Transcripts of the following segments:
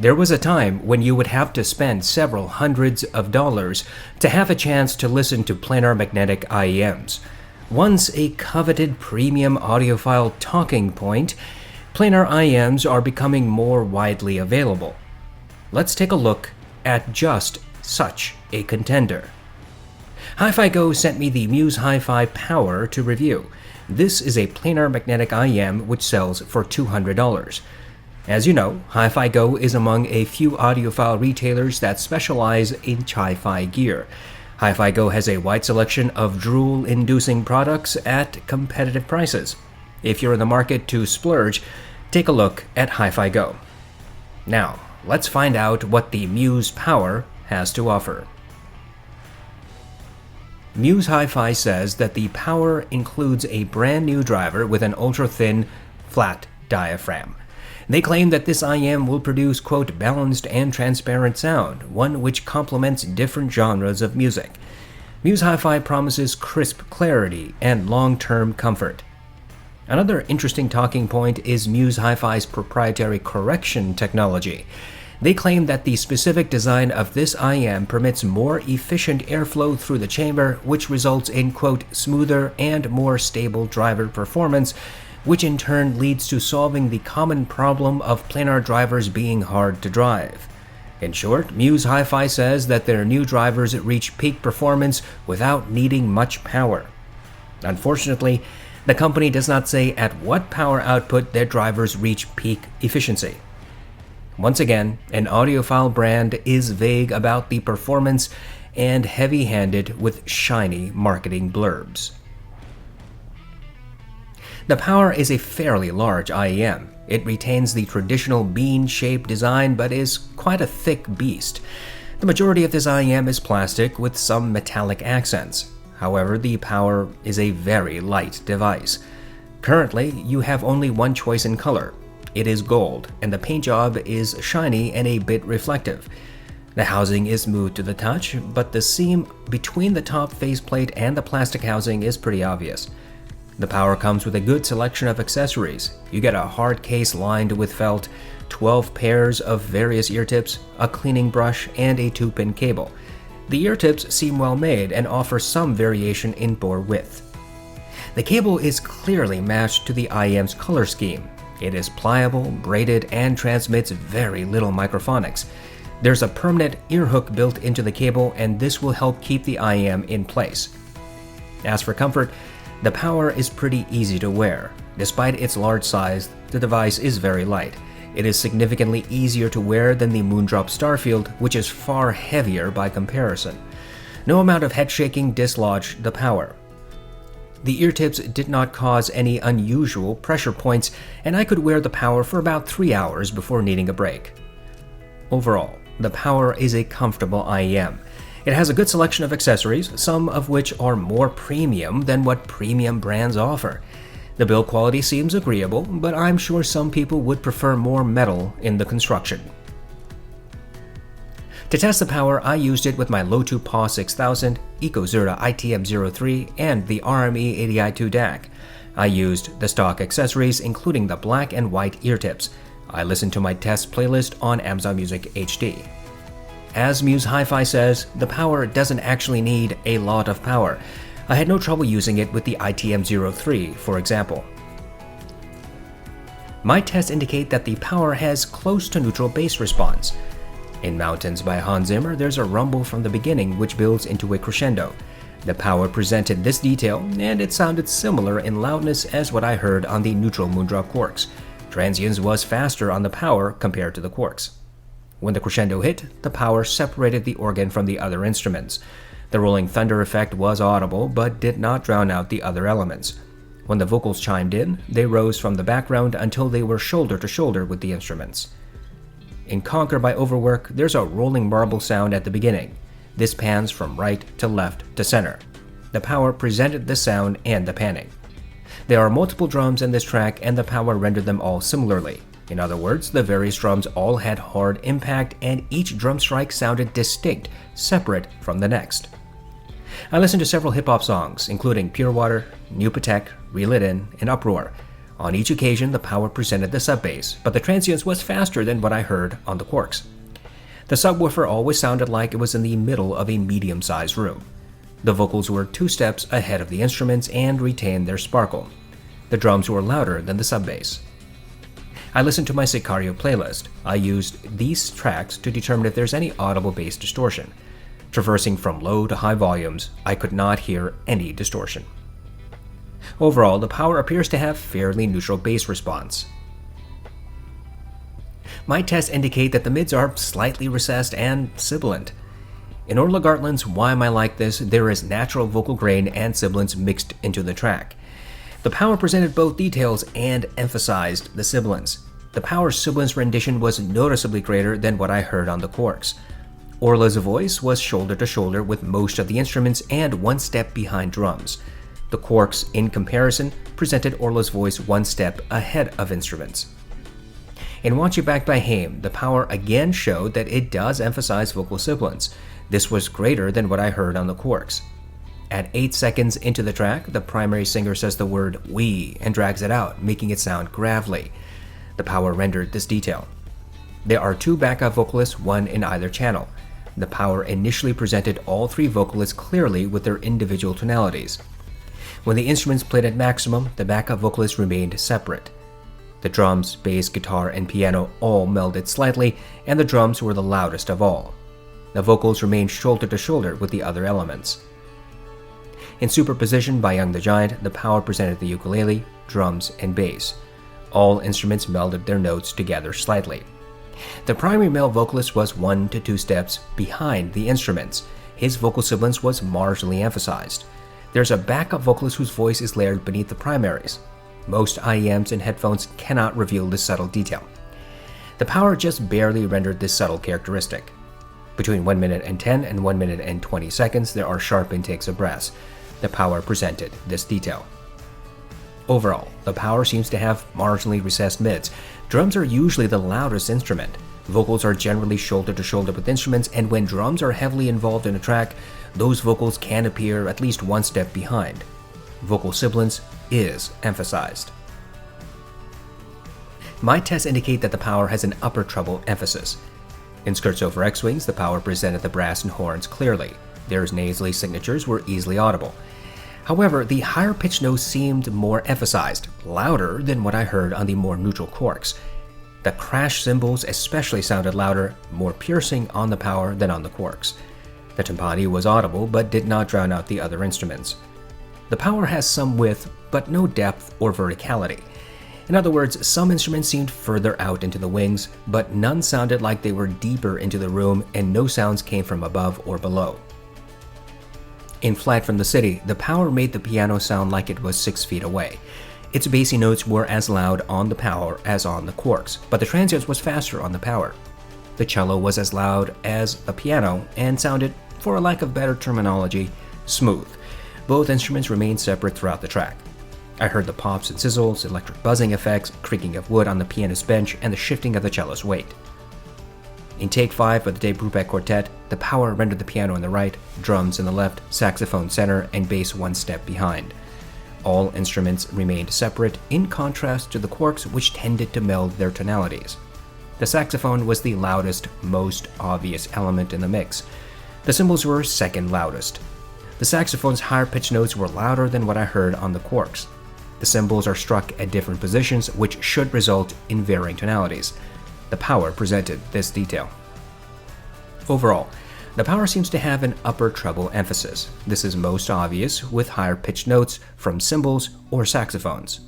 There was a time when you would have to spend several hundreds of dollars to have a chance to listen to planar magnetic IEMs. Once a coveted premium audiophile talking point, planar IEMs are becoming more widely available. Let's take a look at just such a contender. HiFi Go sent me the Muse HiFi Power to review. This is a planar magnetic IEM which sells for $200. As you know, HiFi Go is among a few audiophile retailers that specialize in hi-fi gear. HiFi Go has a wide selection of drool-inducing products at competitive prices. If you're in the market to splurge, take a look at HiFi Go. Now, let's find out what the Muse Power has to offer. Muse HiFi says that the Power includes a brand new driver with an ultra-thin, flat diaphragm. They claim that this IEM will produce, quote, balanced and transparent sound, one which complements different genres of music. Muse HiFi promises crisp clarity and long-term comfort. Another interesting talking point is Muse HiFi's proprietary correction technology. They claim that the specific design of this IEM permits more efficient airflow through the chamber, which results in, quote, smoother and more stable driver performance, which in turn leads to solving the common problem of planar drivers being hard to drive. In short, Muse HiFi says that their new drivers reach peak performance without needing much power. Unfortunately, the company does not say at what power output their drivers reach peak efficiency. Once again, an audiophile brand is vague about the performance and heavy-handed with shiny marketing blurbs. The Power is a fairly large IEM. It retains the traditional bean-shaped design but is quite a thick beast. The majority of this IEM is plastic with some metallic accents. However, the Power is a very light device. Currently, you have only one choice in color. It is gold, and the paint job is shiny and a bit reflective. The housing is smooth to the touch, but the seam between the top faceplate and the plastic housing is pretty obvious. The Power comes with a good selection of accessories. You get a hard case lined with felt, 12 pairs of various ear tips, a cleaning brush, and a 2-pin cable. The ear tips seem well made and offer some variation in bore width. The cable is clearly matched to the IEM's color scheme. It is pliable, braided, and transmits very little microphonics. There's a permanent ear hook built into the cable, and this will help keep the IEM in place. As for comfort, the Power is pretty easy to wear. Despite its large size, the device is very light. It is significantly easier to wear than the Moondrop Starfield, which is far heavier by comparison. No amount of head shaking dislodged the Power. The ear tips did not cause any unusual pressure points, and I could wear the Power for about 3 hours before needing a break. Overall, the Power is a comfortable IEM. It has a good selection of accessories, some of which are more premium than what premium brands offer. The build quality seems agreeable, but I'm sure some people would prefer more metal in the construction. To test the Power, I used it with my Lotu PAW 6000, EcoZerta ITM03, and the RME 80i2 DAC. I used the stock accessories, including the black and white ear tips. I listened to my test playlist on Amazon Music HD. As Muse HiFi says, the Power doesn't actually need a lot of power. I had no trouble using it with the ITM03, for example. My tests indicate that the Power has close to neutral bass response. In Mountains by Hans Zimmer, there's a rumble from the beginning which builds into a crescendo. The Power presented this detail, and it sounded similar in loudness as what I heard on the neutral Moondrop Quarks. Transients was faster on the Power compared to the Quarks. When the crescendo hit, the Power separated the organ from the other instruments. The rolling thunder effect was audible, but did not drown out the other elements. When the vocals chimed in, they rose from the background until they were shoulder to shoulder with the instruments. In Conquer by Overwork, there's a rolling marble sound at the beginning. This pans from right to left to center. The Power presented the sound and the panning. There are multiple drums in this track, and the Power rendered them all similarly. In other words, the various drums all had hard impact, and each drum strike sounded distinct, separate from the next. I listened to several hip-hop songs, including Pure Water, New Patek, Reel It In, and Uproar. On each occasion, the power presented the sub-bass, but the transients was faster than what I heard on the Quarks. The subwoofer always sounded like it was in the middle of a medium-sized room. The vocals were 2 steps ahead of the instruments and retained their sparkle. The drums were louder than the sub-bass. I listened to my Sicario playlist. I used these tracks to determine if there's any audible bass distortion. Traversing from low to high volumes, I could not hear any distortion. Overall, the power appears to have fairly neutral bass response. My tests indicate that the mids are slightly recessed and sibilant. In Orla Gartland's Why Am I Like This, there is natural vocal grain and sibilance mixed into the track. The power presented both details and emphasized the sibilance. The power's sibilance rendition was noticeably greater than what I heard on the Quarks. Orla's voice was shoulder to shoulder with most of the instruments and 1 step behind drums. The Quarks, in comparison, presented Orla's voice 1 step ahead of instruments. In Watch You Back by Haim, the power again showed that it does emphasize vocal sibilance. This was greater than what I heard on the Quarks. At 8 seconds into the track, the primary singer says the word "we" and drags it out, making it sound gravelly. The power rendered this detail. There are 2 backup vocalists, 1 in either channel. The power initially presented all 3 vocalists clearly with their individual tonalities. When the instruments played at maximum, the backup vocalists remained separate. The drums, bass, guitar, and piano all melded slightly, and the drums were the loudest of all. The vocals remained shoulder to shoulder with the other elements. In Superposition by Young the Giant, the power presented the ukulele, drums, and bass. All instruments melded their notes together slightly. The primary male vocalist was 1 to 2 steps behind the instruments. His vocal sibilance was marginally emphasized. There's a backup vocalist whose voice is layered beneath the primaries. Most IEMs and headphones cannot reveal this subtle detail. The power just barely rendered this subtle characteristic. Between 1 minute and 10 and 1 minute and 20 seconds, there are sharp intakes of brass. The power presented this detail. Overall, the power seems to have marginally recessed mids. Drums are usually the loudest instrument. Vocals are generally shoulder to shoulder with instruments, and when drums are heavily involved in a track, those vocals can appear at least 1 step behind. Vocal sibilance is emphasized. My tests indicate that the power has an upper treble emphasis. In Skirts Over X-Wings, the power presented the brass and horns clearly. Their nasally signatures were easily audible. However, the higher pitched notes seemed more emphasized, louder than what I heard on the more neutral Quarks. The crash cymbals especially sounded louder, more piercing on the power than on the Quarks. The timpani was audible but did not drown out the other instruments. The power has some width, but no depth or verticality. In other words, some instruments seemed further out into the wings, but none sounded like they were deeper into the room, and no sounds came from above or below. In Flight from the City, the power made the piano sound like it was 6 feet away. Its bassy notes were as loud on the power as on the Quarks, but the transients was faster on the power. The cello was as loud as the piano and sounded, for a lack of better terminology, smooth. Both instruments remained separate throughout the track. I heard the pops and sizzles, electric buzzing effects, creaking of wood on the pianist's bench, and the shifting of the cello's weight. In Take 5 of the Dave Brubeck Quartet, the power rendered the piano in the right, drums in the left, saxophone center, and bass 1 step behind. All instruments remained separate, in contrast to the Quarks, which tended to meld their tonalities. The saxophone was the loudest, most obvious element in the mix. The cymbals were second loudest. The saxophone's higher-pitched notes were louder than what I heard on the Quarks. The cymbals are struck at different positions, which should result in varying tonalities. The power presented this detail. Overall, the power seems to have an upper treble emphasis. This is most obvious with higher-pitched notes from cymbals or saxophones.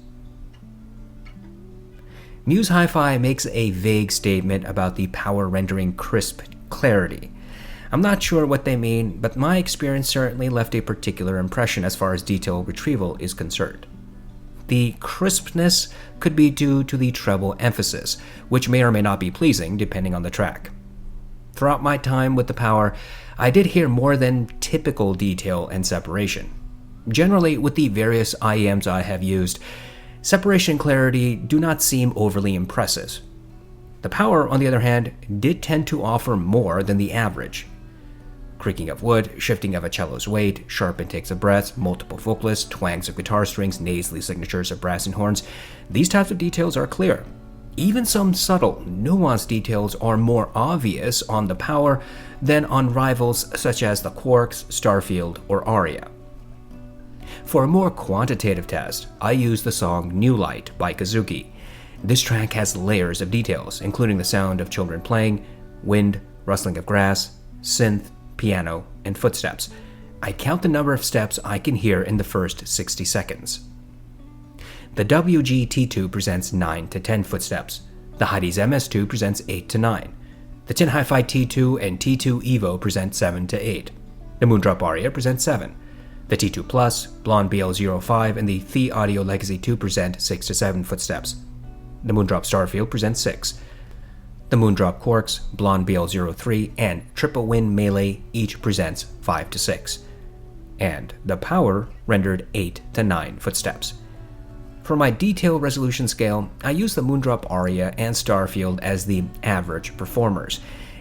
Muse HiFi makes a vague statement about the power rendering crisp clarity. I'm not sure what they mean, but my experience certainly left a particular impression as far as detail retrieval is concerned. The crispness could be due to the treble emphasis, which may or may not be pleasing depending on the track. Throughout my time with the power, I did hear more than typical detail and separation. Generally, with the various IEMs I have used, separation and clarity do not seem overly impressive. The power, on the other hand, did tend to offer more than the average. creaking of wood, shifting of a cello's weight, sharp intakes of breaths, multiple vocalists, twangs of guitar strings, nasally signatures of brass and horns. These types of details are clear. Even some subtle, nuanced details are more obvious on the Power than on rivals such as the Quarks, Starfield, or Aria. For a more quantitative test, I use the song New Light by Kazuki. This track has layers of details, including the sound of children playing, wind, rustling of grass, synth, piano, and footsteps. I count the number of steps I can hear in the first 60 seconds. The WG-T2 presents 9 to 10 footsteps. The Heidi's MS2 presents 8 to 9. The Tin HiFi T2 and T2 Evo present 7 to 8. The Moondrop Aria presents 7. The T2 Plus, Blonde BL05, and the The Audio Legacy 2 present 6 to 7 footsteps. The Moondrop Starfield presents 6. The Moondrop Quarks, Blonde BL03, and Triple Win Melee each presents 5 to 6. And the Power rendered 8 to 9 footsteps. For my detail resolution scale, I use the Moondrop Aria and Starfield as the average performers.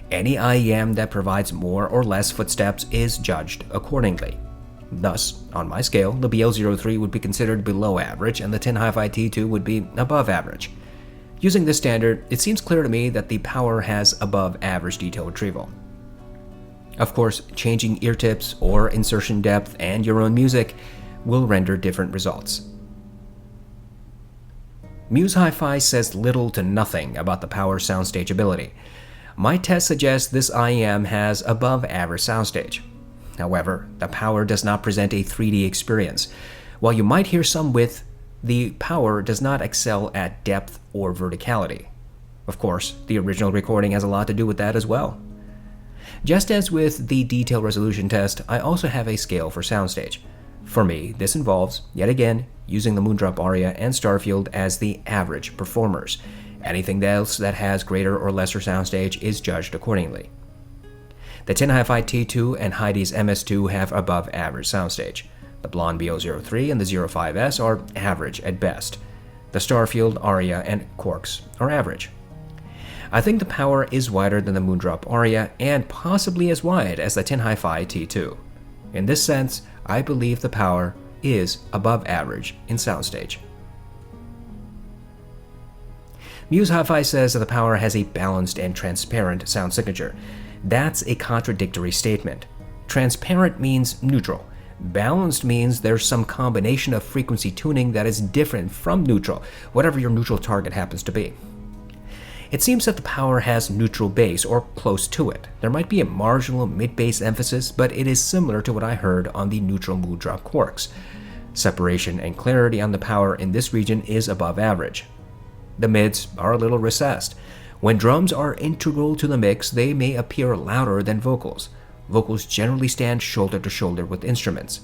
Any IEM that provides more or less footsteps is judged accordingly. Thus, on my scale, the BL03 would be considered below average and the Tin HiFi T2 would be above average. Using this standard, it seems clear to me that the Power has above average detail retrieval. Of course, changing ear tips or insertion depth and your own music will render different results. Muse HiFi says little to nothing about the Power soundstage ability. My test suggests this IEM has above average soundstage. However, the Power does not present a 3D experience. While you might hear some width, the Power does not excel at depth or verticality. Of course, the original recording has a lot to do with that as well. Just as with the detail resolution test, I also have a scale for soundstage. For me, this involves, yet again, using the Moondrop Aria and Starfield as the average performers. Anything else that has greater or lesser soundstage is judged accordingly. The Tin HiFi T2 and Heidi's MS2 have above average soundstage. The Blonde BO03 and the 05S are average at best. The Starfield, Aria, and Quarks are average. I think the Power is wider than the Moondrop Aria and possibly as wide as the Tin HiFi T2. In this sense, I believe the Power is above average in soundstage. Muse HiFi says that the Power has a balanced and transparent sound signature. That's a contradictory statement. Transparent means neutral. Balanced means there's some combination of frequency tuning that is different from neutral, whatever your neutral target happens to be. It seems that the Power has neutral bass, or close to it. There might be a marginal mid-bass emphasis, but it is similar to what I heard on the neutral Moondrop Quarks. Separation and clarity on the Power in this region is above average. The mids are a little recessed. When drums are integral to the mix, they may appear louder than vocals. Vocals generally stand shoulder to shoulder with instruments.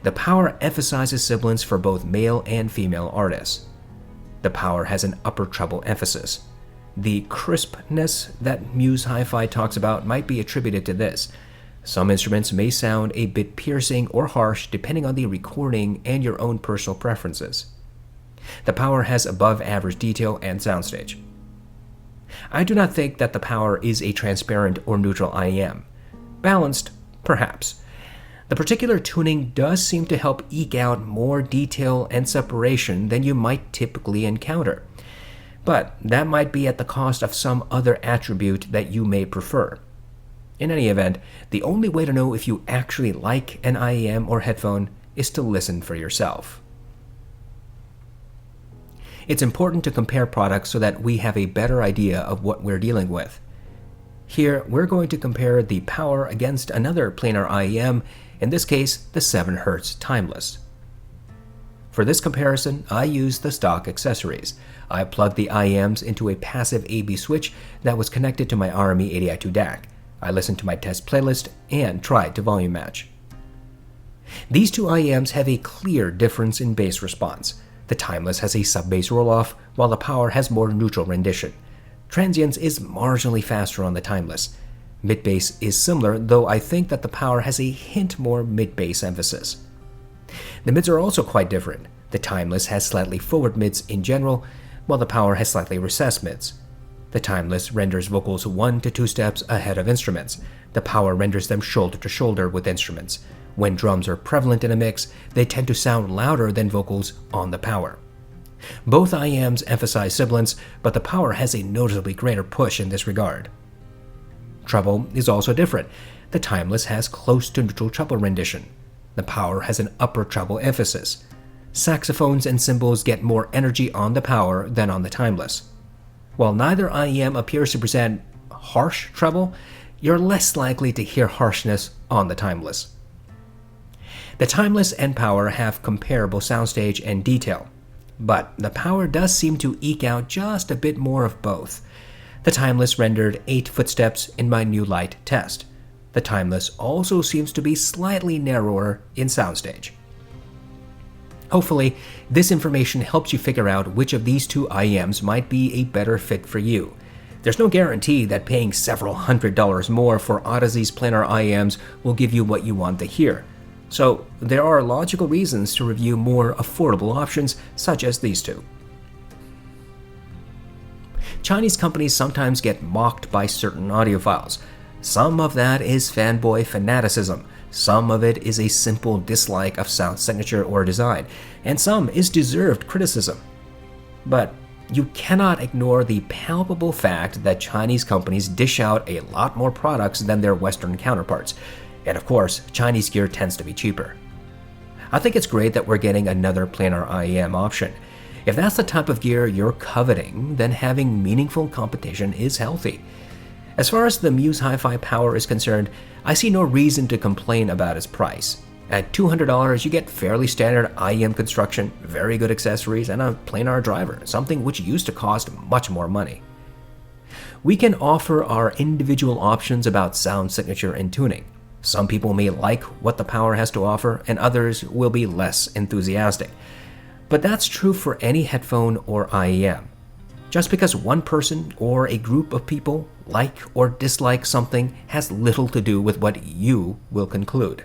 The Power emphasizes sibilance for both male and female artists. The Power has an upper treble emphasis. The crispness that Muse HiFi talks about might be attributed to this. Some instruments may sound a bit piercing or harsh depending on the recording and your own personal preferences. The Power has above average detail and soundstage. I do not think that the Power is a transparent or neutral IEM. Balanced, perhaps. The particular tuning does seem to help eke out more detail and separation than you might typically encounter. But that might be at the cost of some other attribute that you may prefer. In any event, the only way to know if you actually like an IEM or headphone is to listen for yourself. It's important to compare products so that we have a better idea of what we're dealing with. Here, we're going to compare the Power against another planar IEM, in this case, the 7Hz Timeless. For this comparison, I used the stock accessories. I plugged the IEMs into a passive AB switch that was connected to my RME 80i2 DAC. I listened to my test playlist and tried to volume match. These two IEMs have a clear difference in bass response. The Timeless has a sub-bass roll-off, while the Power has more neutral rendition. Transients is marginally faster on the Timeless. Mid-bass is similar, though I think that the Power has a hint more mid-bass emphasis. The mids are also quite different. The Timeless has slightly forward mids in general, while the Power has slightly recessed mids. The timeless renders vocals 1 to 2 steps ahead of instruments. The power renders them shoulder to shoulder with instruments. When drums are prevalent in a mix, they tend to sound louder than vocals on the power. Both IEMs emphasize sibilance, but the power has a noticeably greater push in this regard. Treble is also different. The timeless has close to neutral treble rendition. The power has an upper treble emphasis. Saxophones and cymbals get more energy on the power than on the timeless. While neither IEM appears to present harsh treble, you're less likely to hear harshness on the timeless. The timeless and power have comparable soundstage and detail, but the power does seem to eke out just a bit more of both. The timeless rendered 8 footsteps in my new light test. The timeless also seems to be slightly narrower in soundstage. Hopefully, this information helps you figure out which of these two IEMs might be a better fit for you. There's no guarantee that paying several $100s more for Audeze's Planar IEMs will give you what you want to hear. So there are logical reasons to review more affordable options such as these two. Chinese companies sometimes get mocked by certain audiophiles. Some of that is fanboy fanaticism, some of it is a simple dislike of sound signature or design, and some is deserved criticism. But you cannot ignore the palpable fact that Chinese companies dish out a lot more products than their Western counterparts. And of course, Chinese gear tends to be cheaper. I think it's great that we're getting another planar IEM option. If that's the type of gear you're coveting, then having meaningful competition is healthy. As far as the Muse HiFi Power is concerned, I see no reason to complain about its price. At $200, you get fairly standard IEM construction, very good accessories, and a planar driver, something which used to cost much more money. We can offer our individual options about sound signature and tuning. Some people may like what the power has to offer, and others will be less enthusiastic. But that's true for any headphone or IEM. Just because one person or a group of people like or dislike something has little to do with what you will conclude.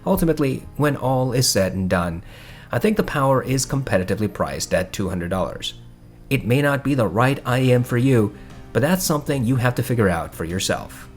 Ultimately, when all is said and done, I think the power is competitively priced at $200. It may not be the right IEM for you, but that's something you have to figure out for yourself.